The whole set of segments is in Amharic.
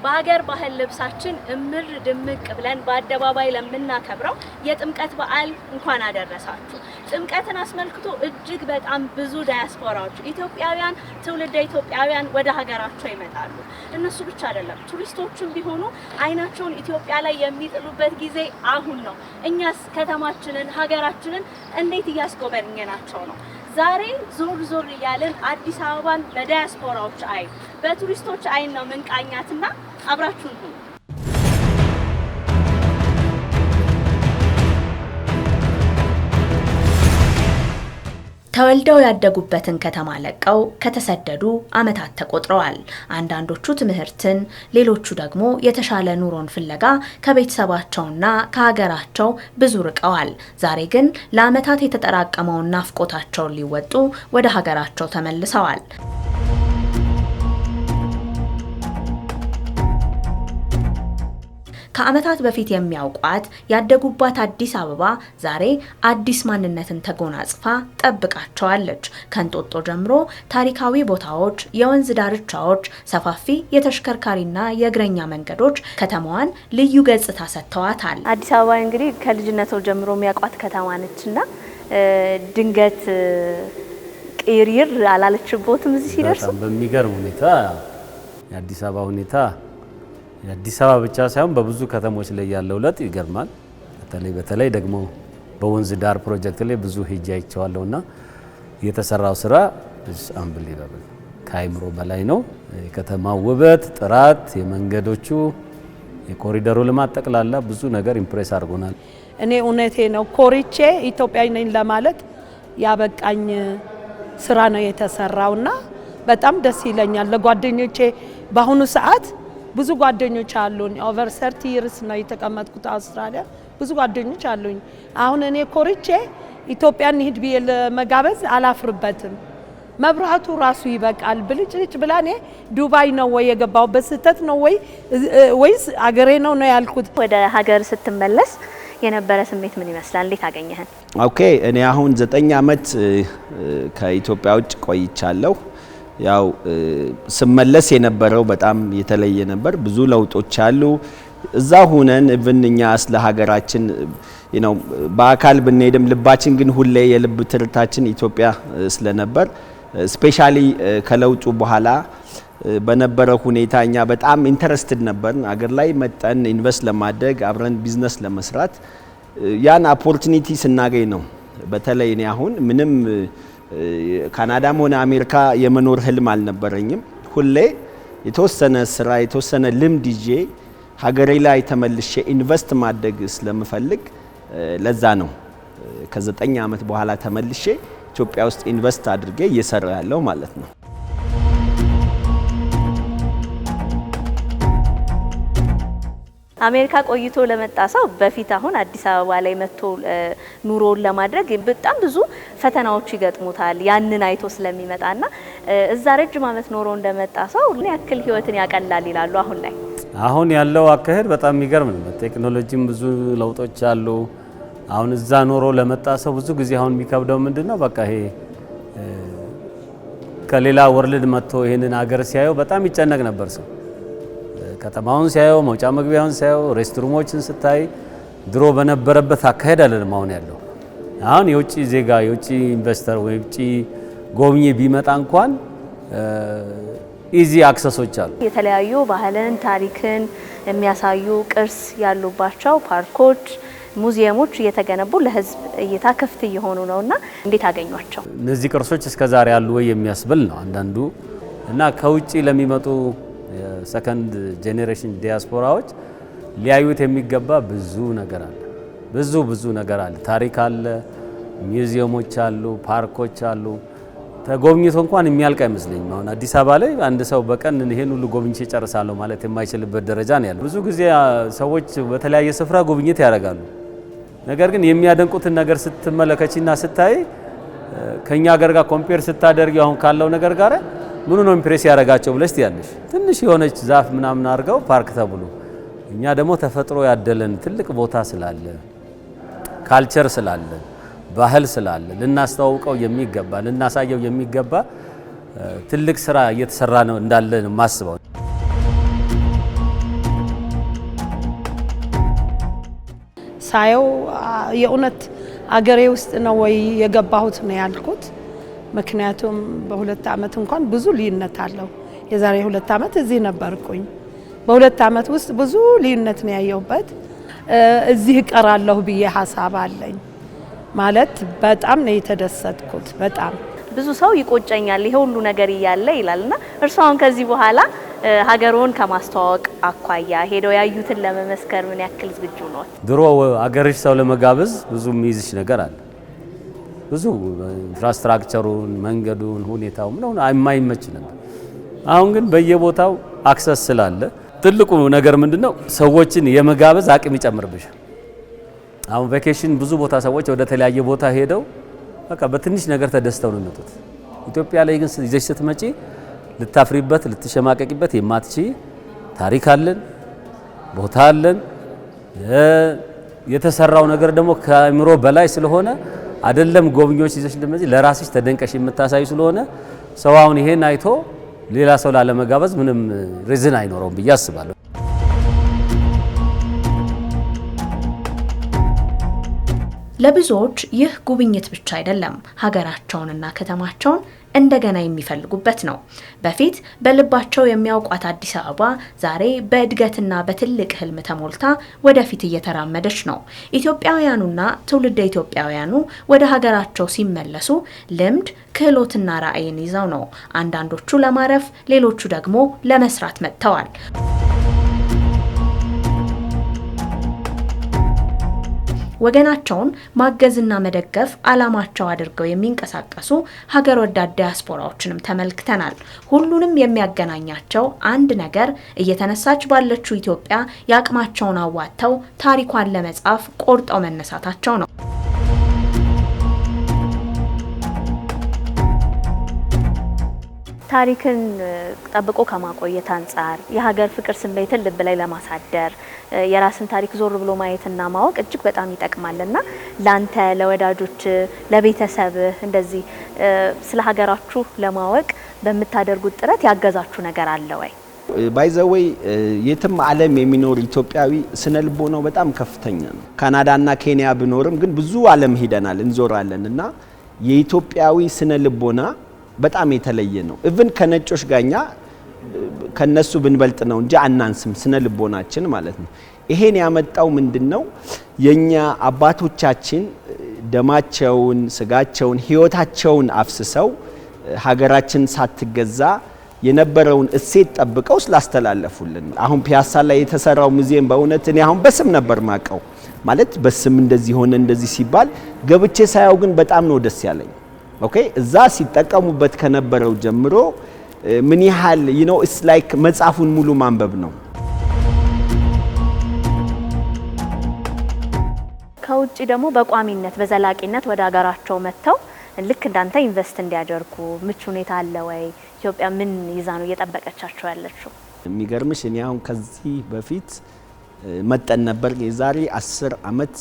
በሀገር ባህል ልብሳችን እምር ድምቅ ብለን በአደባባይ ለምናከብረው የጥምቀት በዓል እንኳን አደረሳችሁ። ጥምቀትን አስመልክቶ እጅግ በጣም ብዙ ዳያስፖራዎች ኢትዮጵያውያን ትውልደ ኢትዮጵያውያን ወደ ሀገራቸው ይመጣሉ። እነሱ ብቻ አይደለም ቱሪስቶችም ቢሆኑ አይናቸውን ኢትዮጵያ ላይ የሚጥሉበት ጊዜ አሁን ነው። እኛስ ከተማችንን ሀገራችንን እንዴት እያስጎበኘናቸው ነው? ዛሬ ዞር ዞር እያልን አዲስ አበባን በዳያስፖራዎች አይን በቱሪስቶች አይን ነው መንቃኛትና አብራችሁን ሁኑ። ተወልደው ያደጉበትን ከተማ ለቀው ከተሰደዱ ዓመታት ተቆጥረዋል። አንዳንዶቹ ትምህርትን፣ ሌሎቹ ደግሞ የተሻለ ኑሮን ፍለጋ ከቤተሰባቸውና ከሀገራቸው ብዙ ርቀዋል። ዛሬ ግን ለዓመታት የተጠራቀመውን ናፍቆታቸውን ሊወጡ ወደ ሀገራቸው ተመልሰዋል። ከዓመታት በፊት የሚያውቋት ያደጉባት አዲስ አበባ ዛሬ አዲስ ማንነትን ተጎናጽፋ ጠብቃቸዋለች። ከእንጦጦ ጀምሮ ታሪካዊ ቦታዎች፣ የወንዝ ዳርቻዎች፣ ሰፋፊ የተሽከርካሪና የእግረኛ መንገዶች ከተማዋን ልዩ ገጽታ ሰጥተዋታል። አዲስ አበባ እንግዲህ ከልጅነቱ ጀምሮ የሚያውቋት ከተማ ነችና ድንገት ቅይር አላለችቦትም እዚህ ሲደርሱ። በሚገርም ሁኔታ የአዲስ አበባ ሁኔታ የአዲስ አበባ ብቻ ሳይሆን በብዙ ከተሞች ላይ ያለው ለውጥ ይገርማል። በተለይ ደግሞ በወንዝ ዳር ፕሮጀክት ላይ ብዙ ሄጄ አይቼዋለሁና የተሰራው ስራ አንብሊቨብል ከአይምሮ በላይ ነው። የከተማው ውበት፣ ጥራት፣ የመንገዶቹ፣ የኮሪደሩ ልማት ጠቅላላ ብዙ ነገር ኢምፕሬስ አድርጎናል። እኔ እውነቴ ነው ኮሪቼ ኢትዮጵያዊ ነኝ ለማለት ያበቃኝ ስራ ነው የተሰራውና በጣም ደስ ይለኛል። ለጓደኞቼ በአሁኑ ሰዓት ብዙ ጓደኞች አሉኝ። ኦቨር 30 ይርስ ነው የተቀመጥኩት አውስትራሊያ። ብዙ ጓደኞች አሉኝ። አሁን እኔ ኮሪቼ ኢትዮጵያን ሂድ ብዬ ለመጋበዝ አላፍርበትም። መብራቱ ራሱ ይበቃል። ብልጭልጭ ብላ እኔ ዱባይ ነው ወይ የገባው በስህተት ነው ወይስ አገሬ ነው ያልኩት። ወደ ሀገር ስትመለስ የነበረ ስሜት ምን ይመስላል? እንዴት አገኘህን? ኦኬ እኔ አሁን 9 ዓመት ከኢትዮጵያ ውጭ ቆይቻለሁ። ያው ስመለስ የነበረው በጣም የተለየ ነበር። ብዙ ለውጦች አሉ። እዛ ሆነን ኢቭን እኛ ስለ ሀገራችን በአካል ብንሄድም ልባችን ግን ሁሌ የልብ ትርታችን ኢትዮጵያ ስለነበር ስፔሻሊ ከለውጡ በኋላ በነበረው ሁኔታ እኛ በጣም ኢንተረስትድ ነበር አገር ላይ መጠን ኢንቨስት ለማድረግ አብረን ቢዝነስ ለመስራት። ያን ኦፖርቹኒቲ ስናገኝ ነው። በተለይ እኔ አሁን ምንም ካናዳም ሆነ አሜሪካ የመኖር ህልም አልነበረኝም። ሁሌ የተወሰነ ስራ የተወሰነ ልምድ ይዤ ሀገሬ ላይ ተመልሼ ኢንቨስት ማድረግ ስለምፈልግ ለዛ ነው ከ9 ዓመት በኋላ ተመልሼ ኢትዮጵያ ውስጥ ኢንቨስት አድርጌ እየሰራ ያለው ማለት ነው። አሜሪካ ቆይቶ ለመጣ ሰው በፊት አሁን አዲስ አበባ ላይ መጥቶ ኑሮን ለማድረግ በጣም ብዙ ፈተናዎች ይገጥሙታል። ያንን አይቶ ስለሚመጣና እዛ ረጅም ዓመት ኖሮ እንደመጣ ሰው ምን ያክል ህይወትን ያቀላል ይላሉ። አሁን ያለው አካሄድ በጣም የሚገርም ነው። ቴክኖሎጂም ብዙ ለውጦች አሉ። አሁን እዛ ኖሮ ለመጣ ሰው ብዙ ጊዜ አሁን የሚከብደው ምንድነው? በቃ ይሄ ከሌላ ወርልድ መጥቶ ይሄንን ሀገር ሲያየው በጣም ይጨነቅ ነበር ሰው። ከተማውን ሲያየው መውጫ መግቢያውን ሲያየው ሬስቶራንቶችን ስታይ ድሮ በነበረበት አካሄድ አይደለም አሁን ያለው። አሁን የውጭ ዜጋ የውጭ ኢንቨስተር ወይ የውጭ ጎብኚ ቢመጣ እንኳን ኢዚ አክሰሶች አሉ። የተለያዩ ባህልን፣ ታሪክን የሚያሳዩ ቅርስ ያሉባቸው ፓርኮች፣ ሙዚየሞች እየተገነቡ ለህዝብ እይታ ክፍት እየሆኑ ነውና እንዴት አገኟቸው? እነዚህ ቅርሶች እስከዛሬ ያሉ ወይ የሚያስብል ነው አንዳንዱ እና ከውጭ ለሚመጡ ሰከንድ ጄኔሬሽን ዲያስፖራዎች ሊያዩት የሚገባ ብዙ ነገር አለ። ብዙ ነገር አለ። ታሪክ አለ፣ ሙዚየሞች አሉ፣ ፓርኮች አሉ። ተጎብኝቶ እንኳን የሚያልቅ አይመስለኝም። አሁን አዲስ አበባ ላይ አንድ ሰው በቀን ይሄን ሁሉ ጎብኝቼ ጨርሳለሁ ማለት የማይችልበት ደረጃ ነው ያለው። ብዙ ጊዜ ሰዎች በተለያየ ስፍራ ጉብኝት ያደርጋሉ። ነገር ግን የሚያደንቁትን ነገር ስትመለከቺና ስታይ ከኛ ሀገር ጋር ኮምፔር ስታደርጊ አሁን ካለው ነገር ጋር ምኑ ነው ኢምፕሬስ ያደርጋቸው ብለሽ ትያለሽ። ትንሽ የሆነች ዛፍ ምናምን አድርገው ፓርክ ተብሎ እኛ ደግሞ ተፈጥሮ ያደለን ትልቅ ቦታ ስላለ ካልቸር ስላለ ባህል ስላለ ልናስተዋውቀው የሚገባ ልናሳየው የሚገባ ትልቅ ስራ እየተሰራ ነው እንዳለ ነው ማስበው። ሳየው የእውነት አገሬ ውስጥ ነው ወይ የገባሁት ነው ያልኩት። ምክንያቱም በ2 አመት እንኳን ብዙ ልዩነት አለው። የዛሬ 2 አመት እዚህ ነበርኩኝ። በ2 አመት ውስጥ ብዙ ልዩነት ነው ያየሁበት። እዚህ እቀራለሁ ብዬ ሐሳብ አለኝ ማለት በጣም ነው የተደሰትኩት። በጣም ብዙ ሰው ይቆጨኛል ይሄ ሁሉ ነገር እያለ ይላልና እርሷን ከዚህ በኋላ ሀገሩን ከማስተዋወቅ አኳያ ሄደው ያዩትን ለመመስከር ምን ያክል ዝግጁ ነው? ድሮ አገርሽ ሰው ለመጋበዝ ብዙ የሚይዝሽ ነገር አለ። ብዙ ኢንፍራስትራክቸሩን፣ መንገዱን፣ ሁኔታው ምንም የማይመች ነበር። አሁን ግን በየቦታው አክሰስ ስላለ ትልቁ ነገር ምንድነው ሰዎችን የመጋበዝ አቅም ይጨምርብሻል። አሁን ቫኬሽን ብዙ ቦታ ሰዎች ወደ ተለያየ ቦታ ሄደው በቃ በትንሽ ነገር ተደስተው ነው የሚመጡት። ኢትዮጵያ ላይ ግን ይዘሽ ስትመጪ ልታፍሪበት ልትሸማቀቂበት የማትቺ ታሪክ አለን፣ ቦታ አለን። የተሰራው ነገር ደግሞ ከአእምሮ በላይ ስለሆነ አይደለም ጎብኚዎች ይዘሽ እንደዚህ ለራስሽ ተደንቀሽ የምታሳዩ ስለሆነ ሰው አሁን ይሄን አይቶ ሌላ ሰው ላለመጋበዝ ምንም ሪዝን አይኖረውም ብዬ አስባለሁ። ለብዙዎች ይህ ጉብኝት ብቻ አይደለም፣ ሀገራቸውንና ከተማቸውን እንደገና የሚፈልጉበት ነው። በፊት በልባቸው የሚያውቋት አዲስ አበባ ዛሬ በእድገትና በትልቅ ህልም ተሞልታ ወደፊት እየተራመደች ነው። ኢትዮጵያውያኑና ትውልደ ኢትዮጵያውያኑ ወደ ሀገራቸው ሲመለሱ ልምድ፣ ክህሎትና ራዕይን ይዘው ነው። አንዳንዶቹ ለማረፍ፣ ሌሎቹ ደግሞ ለመስራት መጥተዋል። ወገናቸውን ማገዝና መደገፍ ዓላማቸው አድርገው የሚንቀሳቀሱ ሀገር ወዳድ ዲያስፖራዎችንም ተመልክተናል። ሁሉንም የሚያገናኛቸው አንድ ነገር እየተነሳች ባለችው ኢትዮጵያ ያቅማቸውን አዋጥተው ታሪኳን ለመጻፍ ቆርጠው መነሳታቸው ነው። ታሪክን ጠብቆ ከማቆየት አንጻር የሀገር ፍቅር ስሜትን ልብ ላይ ለማሳደር የራስን ታሪክ ዞር ብሎ ማየትና ማወቅ እጅግ በጣም ይጠቅማልና ላንተ፣ ለወዳጆች፣ ለቤተሰብ እንደዚህ ስለ ሀገራችሁ ለማወቅ በምታደርጉት ጥረት ያገዛችሁ ነገር አለ ወይ? ባይዘወይ የትም ዓለም የሚኖር ኢትዮጵያዊ ስነልቦ ነው በጣም ከፍተኛ ነው። ካናዳና ኬንያ ብኖርም ግን ብዙ ዓለም ሄደናል እንዞራለንና የኢትዮጵያዊ ስነልቦና በጣም የተለየ ነው። ኢቭን ከነጮች ጋኛ ከነሱ ብንበልጥ ነው እንጂ አናንስም ስነልቦናችን ማለት ነው። ይሄን ያመጣው ምንድነው? የኛ አባቶቻችን ደማቸውን፣ ስጋቸውን፣ ህይወታቸውን አፍስሰው ሀገራችን ሳትገዛ የነበረውን እሴት ጠብቀው ስላስተላለፉልን። አሁን ፒያሳ ላይ የተሰራው ሙዚየም በእውነት እኔ አሁን በስም ነበር ማቀው ማለት በስም እንደዚህ ሆነ እንደዚህ ሲባል ገብቼ ሳያው ግን በጣም ነው ደስ ያለኝ። ኦኬ እዛ ሲጠቀሙበት ከነበረው ጀምሮ ምን ያህል ኢትስ ላይክ መጽሐፉን ሙሉ ማንበብ ነው። ከውጪ ደግሞ በቋሚነት በዘላቂነት ወደ ሀገራቸው መጥተው ልክ እንዳንተ ኢንቨስት እንዲያደርጉ ምቹ ሁኔታ አለ ወይ? ኢትዮጵያ ምን ይዛ ነው እየጠበቀቻቸው ያለችው? የሚገርምሽ እኔ አሁን ከዚህ በፊት መጠን ነበር የዛሬ 10 አመት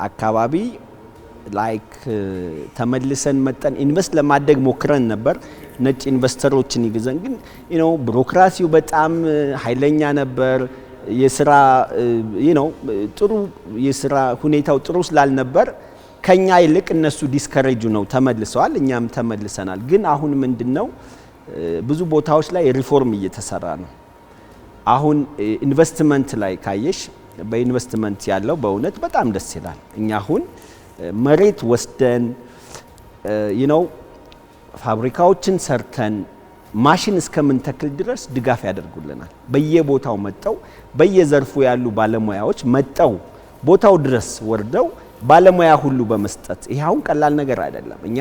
አካባቢ ላይክ ተመልሰን መጠን ኢንቨስት ለማድረግ ሞክረን ነበር። ነጭ ኢንቨስተሮችን ይገዛን ግን ቢሮክራሲው በጣም ኃይለኛ ነበር። የስራ ጥሩ የስራ ሁኔታው ጥሩ ስላልነበር ከኛ ይልቅ እነሱ ዲስከሬጅ ነው ተመልሰዋል። እኛም ተመልሰናል። ግን አሁን ምንድነው ብዙ ቦታዎች ላይ ሪፎርም እየተሰራ ነው። አሁን ኢንቨስትመንት ላይ ካየሽ በኢንቨስትመንት ያለው በእውነት በጣም ደስ ይላል። እኛ አሁን መሬት ወስደን ፋብሪካዎችን ሰርተን ማሽን እስከምንተክል ድረስ ድጋፍ ያደርጉልናል። በየቦታው መጣው በየዘርፉ ያሉ ባለሙያዎች መጣው ቦታው ድረስ ወርደው ባለሙያ ሁሉ በመስጠት ይሄው ቀላል ነገር አይደለም። እኛ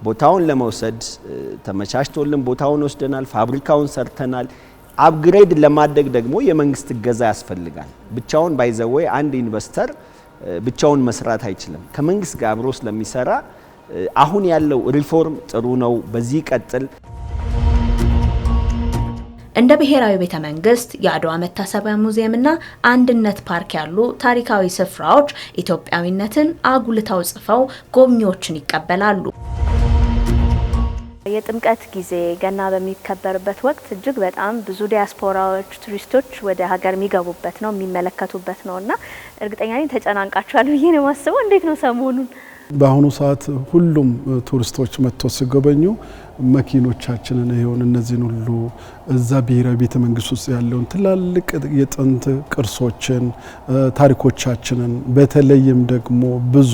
ቦታውን ለመውሰድ ተመቻችቶልን ቦታውን ወስደናል፣ ፋብሪካውን ሰርተናል። አፕግሬድ ለማድረግ ደግሞ የመንግስት እገዛ ያስፈልጋል። ብቻውን ባይዘወይ አንድ ኢንቨስተር ብቻውን መስራት አይችልም። ከመንግስት ጋር አብሮ ስለሚሰራ አሁን ያለው ሪፎርም ጥሩ ነው። በዚህ ቀጥል። እንደ ብሔራዊ ቤተ መንግስት፣ የአድዋ መታሰቢያ ሙዚየምና አንድነት ፓርክ ያሉ ታሪካዊ ስፍራዎች ኢትዮጵያዊነትን አጉልተው ጽፈው ጎብኚዎችን ይቀበላሉ። የጥምቀት ጊዜ ገና በሚከበርበት ወቅት እጅግ በጣም ብዙ ዲያስፖራዎች ቱሪስቶች ወደ ሀገር የሚገቡበት ነው የሚመለከቱበት ነውና እርግጠኛ ነኝ ተጨናንቃችኋል ብዬ ነው የማስበው። እንዴት ነው ሰሞኑን? በአሁኑ ሰዓት ሁሉም ቱሪስቶች መጥቶ ሲጎበኙ መኪኖቻችንን ይሁን እነዚህን ሁሉ እዛ ብሔራዊ ቤተ መንግስት ውስጥ ያለውን ትላልቅ የጥንት ቅርሶችን ታሪኮቻችንን በተለይም ደግሞ ብዙ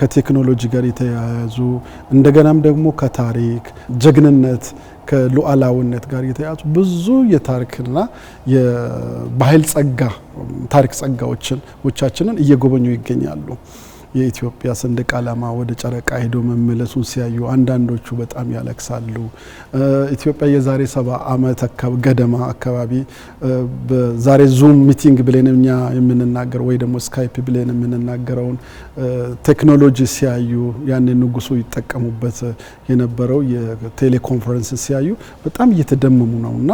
ከቴክኖሎጂ ጋር የተያያዙ እንደገናም ደግሞ ከታሪክ ጀግንነት ከሉዓላዊነት ጋር የተያያዙ ብዙ የታሪክና የባህል ጸጋ ታሪክ ጸጋዎቻችንን እየጎበኙ ይገኛሉ። የኢትዮጵያ ሰንደቅ ዓላማ ወደ ጨረቃ ሄዶ መመለሱን ሲያዩ አንዳንዶቹ በጣም ያለቅሳሉ። ኢትዮጵያ የዛሬ 70 ዓመት ገደማ አካባቢ በዛሬ ዙም ሚቲንግ ብለን እኛ የምንናገረው ወይ ደግሞ ስካይፕ ብለን የምንናገረውን ቴክኖሎጂ ሲያዩ ያኔ ንጉሱ ይጠቀሙበት የነበረው የቴሌኮንፈረንስ ሲያዩ በጣም እየተደመሙ ነውና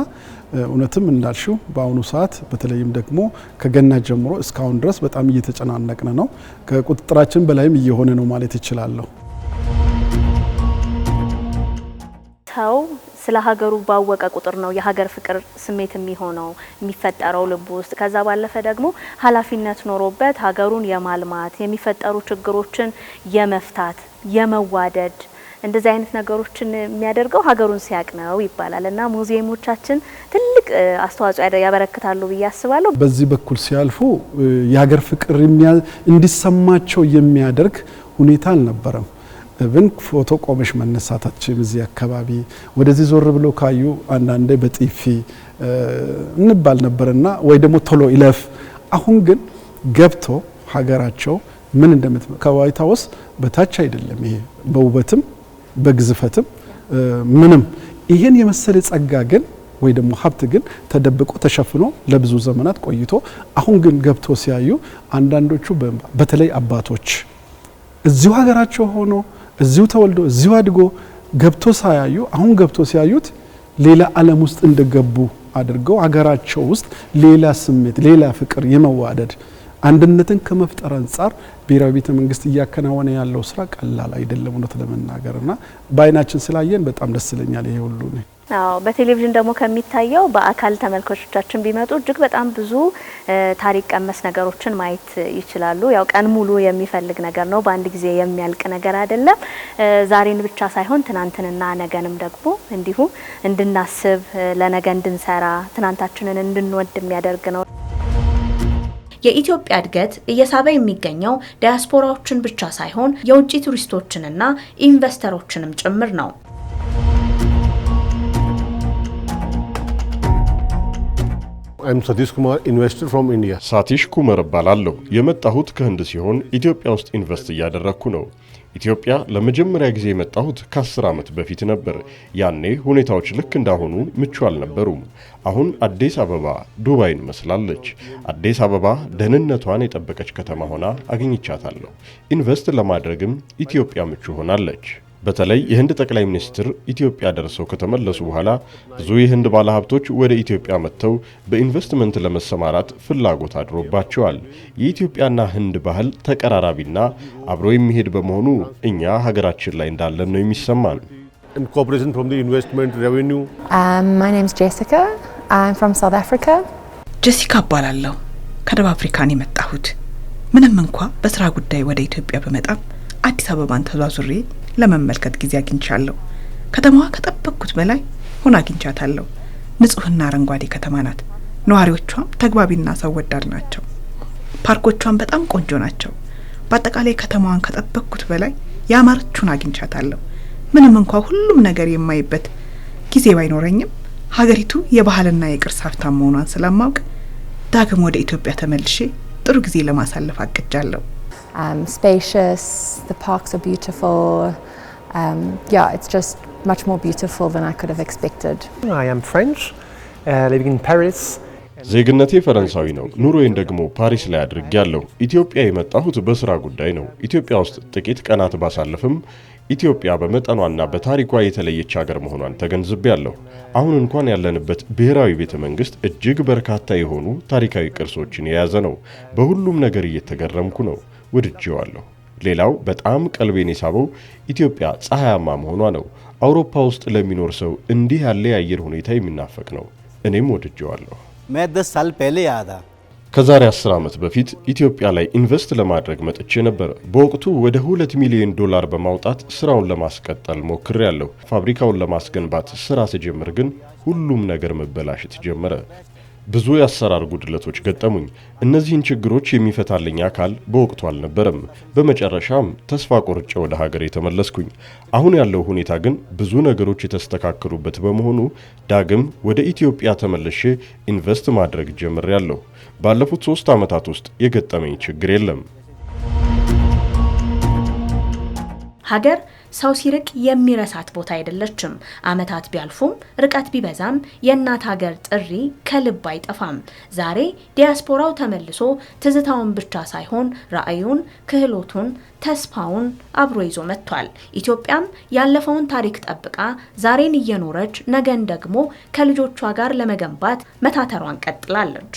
እውነትም እንዳልሽው በአሁኑ ሰዓት በተለይም ደግሞ ከገና ጀምሮ እስካሁን ድረስ በጣም እየተጨናነቅን ነው። ከቁጥጥራችን በላይም እየሆነ ነው ማለት ይችላለሁ። ሰው ስለ ሀገሩ ባወቀ ቁጥር ነው የሀገር ፍቅር ስሜት የሚሆነው የሚፈጠረው ልብ ውስጥ። ከዛ ባለፈ ደግሞ ኃላፊነት ኖሮበት ሀገሩን የማልማት የሚፈጠሩ ችግሮችን የመፍታት የመዋደድ እንደዚህ አይነት ነገሮችን የሚያደርገው ሀገሩን ሲያቅ ነው ይባላል እና ሙዚየሞቻችን ትልቅ አስተዋጽኦ ያበረክታሉ ብዬ አስባለሁ። በዚህ በኩል ሲያልፉ የሀገር ፍቅር እንዲሰማቸው የሚያደርግ ሁኔታ አልነበረም። ብን ፎቶ ቆመሽ መነሳታችን እዚህ አካባቢ ወደዚህ ዞር ብሎ ካዩ አንዳንዴ በጥፊ እንባል ነበርና ወይ ደግሞ ቶሎ ይለፍ። አሁን ግን ገብቶ ሀገራቸው ምን እንደምትመ ከዋይት ሃውስ በታች አይደለም። ይሄ በውበትም በግዝፈትም ምንም ይሄን የመሰለ ጸጋ ግን ወይ ደግሞ ሀብት ግን ተደብቆ ተሸፍኖ ለብዙ ዘመናት ቆይቶ አሁን ግን ገብቶ ሲያዩ አንዳንዶቹ በተለይ አባቶች እዚሁ ሀገራቸው ሆኖ እዚሁ ተወልዶ እዚሁ አድጎ ገብቶ ሳያዩ አሁን ገብቶ ሲያዩት ሌላ ዓለም ውስጥ እንደገቡ አድርገው ሀገራቸው ውስጥ ሌላ ስሜት ሌላ ፍቅር የመዋደድ አንድነትን ከመፍጠር አንጻር ብሔራዊ ቤተ መንግስት እያከናወነ ያለው ስራ ቀላል አይደለም እውነት ለመናገርና በአይናችን ስላየን በጣም ደስ ይለኛል ይሄ ሁሉ ነው። አዎ በቴሌቪዥን ደግሞ ከሚታየው በአካል ተመልካቾቻችን ቢመጡ እጅግ በጣም ብዙ ታሪክ ቀመስ ነገሮችን ማየት ይችላሉ። ያው ቀን ሙሉ የሚፈልግ ነገር ነው፣ በአንድ ጊዜ የሚያልቅ ነገር አይደለም። ዛሬን ብቻ ሳይሆን ትናንትንና ነገንም ደግሞ እንዲሁ እንድናስብ ለነገ እንድንሰራ ትናንታችንን እንድንወድ የሚያደርግ ነው። የኢትዮጵያ እድገት እየሳበ የሚገኘው ዲያስፖራዎችን ብቻ ሳይሆን የውጭ ቱሪስቶችንና ኢንቨስተሮችንም ጭምር ነው። I'm Satish Kumar, investor from India. ሳቲሽ ኩመር እባላለሁ። የመጣሁት ከህንድ ሲሆን ኢትዮጵያ ውስጥ ኢንቨስት እያደረኩ ነው። ኢትዮጵያ ለመጀመሪያ ጊዜ የመጣሁት ከ10 ዓመት በፊት ነበር። ያኔ ሁኔታዎች ልክ እንዳሁኑ ምቹ አልነበሩም። አሁን አዲስ አበባ ዱባይን መስላለች። አዲስ አበባ ደህንነቷን የጠበቀች ከተማ ሆና አግኝቻታለሁ። ኢንቨስት ለማድረግም ኢትዮጵያ ምቹ ሆናለች። በተለይ የህንድ ጠቅላይ ሚኒስትር ኢትዮጵያ ደርሰው ከተመለሱ በኋላ ብዙ የህንድ ባለሀብቶች ወደ ኢትዮጵያ መጥተው በኢንቨስትመንት ለመሰማራት ፍላጎት አድሮባቸዋል። የኢትዮጵያና ህንድ ባህል ተቀራራቢና አብሮ የሚሄድ በመሆኑ እኛ ሀገራችን ላይ እንዳለን ነው የሚሰማን። And cooperation from the investment revenue. My name is Jessica. I'm from South Africa. ጀሲካ እባላለሁ። ከደቡብ አፍሪካ ነው የመጣሁት። ምንም እንኳ በስራ ጉዳይ ወደ ኢትዮጵያ በመጣም አዲስ አበባን ተዟዙሬ ለመመልከት ጊዜ አግኝቻለሁ። ከተማዋ ከጠበቅኩት በላይ ሆና አግኝቻታለሁ። ንጹህና አረንጓዴ ከተማ ናት። ነዋሪዎቿም ተግባቢና ሰው ወዳድ ናቸው። ፓርኮቿም በጣም ቆንጆ ናቸው። በአጠቃላይ ከተማዋን ከጠበቅኩት በላይ ያማረችውን አግኝቻታለሁ። ምንም እንኳን ሁሉም ነገር የማይበት ጊዜ ባይኖረኝም ሀገሪቱ የባህልና የቅርስ ሀብታም መሆኗን ስለማውቅ ዳግም ወደ ኢትዮጵያ ተመልሼ ጥሩ ጊዜ ለማሳለፍ አቅጃለሁ። Spacious, the parks are beautiful. Yeah, it's just much more beautiful than I could have expected. I am French, living in Paris. ዜግነቴ ፈረንሳዊ ነው። ኑሮዬን ደግሞ ፓሪስ ላይ አድርጌያለሁ። ኢትዮጵያ የመጣሁት በስራ ጉዳይ ነው። ኢትዮጵያ ውስጥ ጥቂት ቀናት ባሳልፍም ኢትዮጵያ በመጠኗና በታሪኳ የተለየች ሀገር መሆኗን ተገንዝቤያለሁ። አሁን እንኳን ያለንበት ብሔራዊ ቤተ መንግስት እጅግ በርካታ የሆኑ ታሪካዊ ቅርሶችን የያዘ ነው። በሁሉም ነገር እየተገረምኩ ነው። ወድጄዋለሁ። ሌላው በጣም ቀልቤን የሳበው ኢትዮጵያ ፀሐያማ መሆኗ ነው። አውሮፓ ውስጥ ለሚኖር ሰው እንዲህ ያለ የአየር ሁኔታ የሚናፈቅ ነው። እኔም ወድጄዋለሁ። मैं 10 साल पहले आया था। ከዛሬ 10 ዓመት በፊት ኢትዮጵያ ላይ ኢንቨስት ለማድረግ መጥቼ ነበር። በወቅቱ ወደ $2 ሚሊዮን በማውጣት ስራውን ለማስቀጠል ሞክሬያለሁ። ፋብሪካውን ለማስገንባት ስራ ሲጀምር ግን ሁሉም ነገር መበላሸት ጀመረ። ብዙ የአሰራር ጉድለቶች ገጠሙኝ። እነዚህን ችግሮች የሚፈታልኝ አካል በወቅቱ አልነበረም። በመጨረሻም ተስፋ ቆርጬ ወደ ሀገሬ ተመለስኩኝ። አሁን ያለው ሁኔታ ግን ብዙ ነገሮች የተስተካከሉበት በመሆኑ ዳግም ወደ ኢትዮጵያ ተመልሼ ኢንቨስት ማድረግ ጀምሬያለሁ። ባለፉት 3 ዓመታት ውስጥ የገጠመኝ ችግር የለም። ሀገር ሰው ሲርቅ የሚረሳት ቦታ አይደለችም። አመታት ቢያልፉም ርቀት ቢበዛም የእናት ሀገር ጥሪ ከልብ አይጠፋም። ዛሬ ዲያስፖራው ተመልሶ ትዝታውን ብቻ ሳይሆን ራዕዩን፣ ክህሎቱን፣ ተስፋውን አብሮ ይዞ መጥቷል። ኢትዮጵያም ያለፈውን ታሪክ ጠብቃ ዛሬን እየኖረች ነገን ደግሞ ከልጆቿ ጋር ለመገንባት መታተሯን ቀጥላለች።